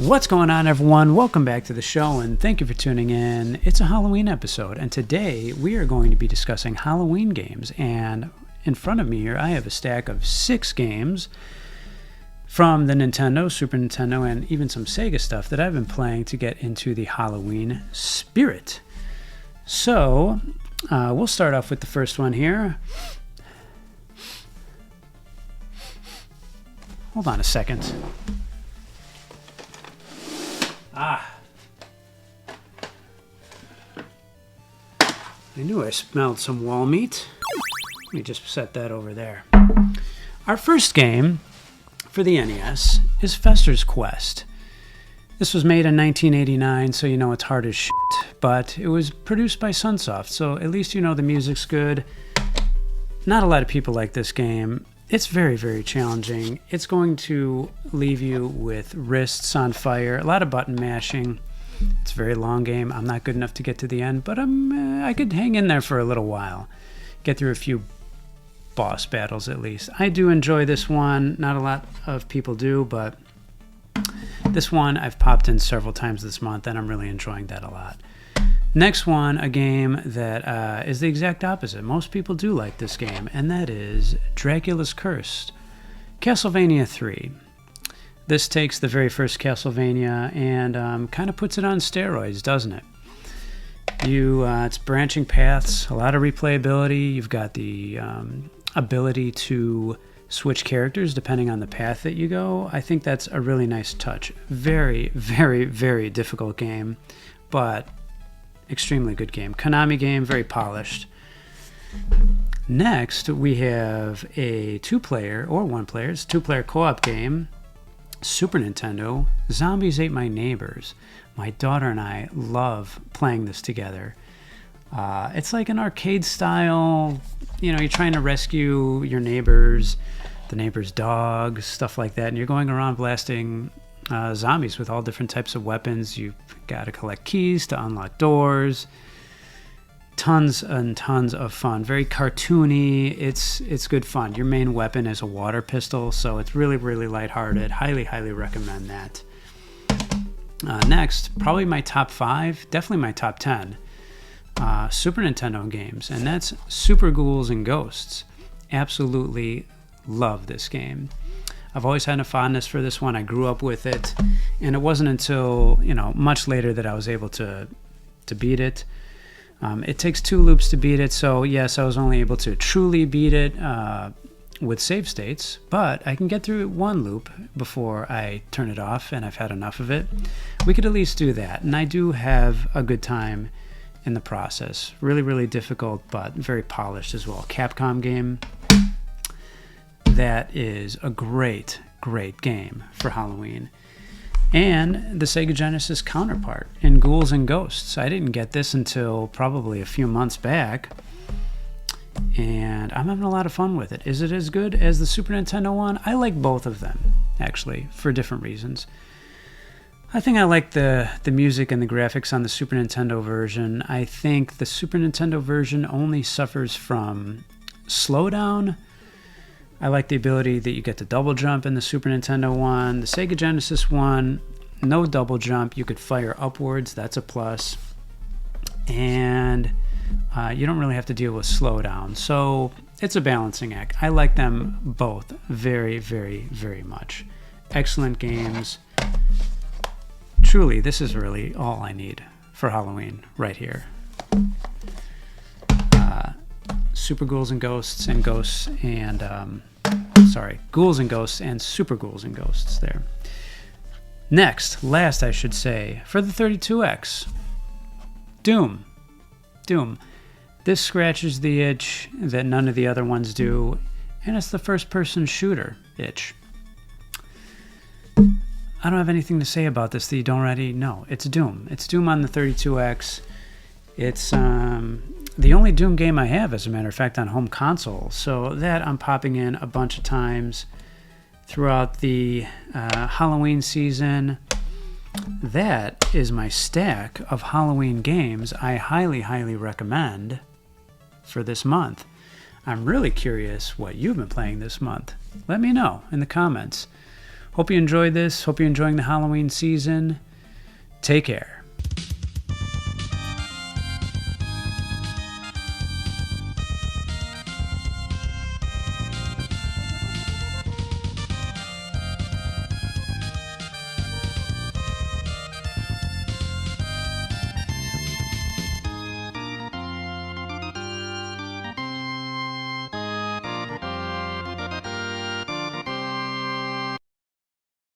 What's going on, everyone? Welcome back to the show, and thank you for tuning in. It's a Halloween episode, and today we are going to be discussing Halloween games. And in front of me here, I have a stack of 6 games from the Nintendo, Super Nintendo, and even some Sega stuff that I've been playing to get into the Halloween spirit. So, we'll start off with the first one here. Hold on a second. I knew I smelled some wall meat. Let me just set that over there. Our first game for the NES is Fester's Quest. This was made in 1989, so you know it's hard as shit, but it was produced by Sunsoft, so at least you know the music's good. Not a lot of people like this game. It's very, very challenging. It's going to leave you with wrists on fire, a lot of button mashing. It's a very long game. I'm not good enough to get to the end, but I could hang in there for a little while. Get through a few boss battles at least. I do enjoy this one. Not a lot of people do, but this one I've popped in several times this month, and I'm really enjoying that a lot. Next one, a game that is the exact opposite. Most people do like this game, and that is Dracula's Curse, Castlevania 3. This takes the very first Castlevania and kind of puts it on steroids, doesn't it? It's branching paths, a lot of replayability. You've got the ability to switch characters depending on the path that you go. I think that's a really nice touch. Very, very, very difficult game, but extremely good game. Konami game, very polished. Next, we have a 2-player or 1-player, it's a 2-player co-op game, Super Nintendo, Zombies Ate My Neighbors. My daughter and I love playing this together. It's like an arcade style, you're trying to rescue your neighbors, the neighbor's dog, stuff like that, and you're going around blasting zombies with all different types of weapons. You've got to collect keys to unlock doors. Tons and tons of fun. Very cartoony. It's good fun. Your main weapon is a water pistol, so it's really, really lighthearted. Highly, highly recommend that. Next, probably my top 5, definitely my top 10 Super Nintendo games, and that's Super Ghouls and Ghosts. Absolutely love this game. I've always had a fondness for this one. I grew up with it, and it wasn't until much later that I was able to beat it. It takes 2 loops to beat it, so yes, I was only able to truly beat it with save states, but I can get through 1 loop before I turn it off, and I've had enough of it. We could at least do that, and I do have a good time in the process. Really, really difficult, but very polished as well. Capcom game. That is a great, great game for Halloween. And the Sega Genesis counterpart in Ghouls and Ghosts. I didn't get this until probably a few months back, and I'm having a lot of fun with it. Is it as good as the Super Nintendo one? I like both of them, actually, for different reasons. I think I like the music and the graphics on the Super Nintendo version. I think the Super Nintendo version only suffers from slowdown. I like the ability that you get to double jump in the Super Nintendo one. The Sega Genesis one, no double jump. You could fire upwards. That's a plus. And you don't really have to deal with slowdown. So it's a balancing act. I like them both very, very, very much. Excellent games. Truly, this is really all I need for Halloween right here. Super Ghouls and Ghosts and Ghosts and Ghouls and Ghosts and Super Ghouls and Ghosts there. Last I should say, for the 32X, Doom. This scratches the itch that none of the other ones do, and it's the first-person shooter itch. I don't have anything to say about this that you don't already know. It's Doom. It's Doom on the 32X. It's the only Doom game I have, as a matter of fact, on home console. So that I'm popping in a bunch of times throughout the Halloween season. That is my stack of Halloween games I highly, highly recommend for this month. I'm really curious what you've been playing this month. Let me know in the comments. Hope you enjoyed this. Hope you're enjoying the Halloween season. Take care.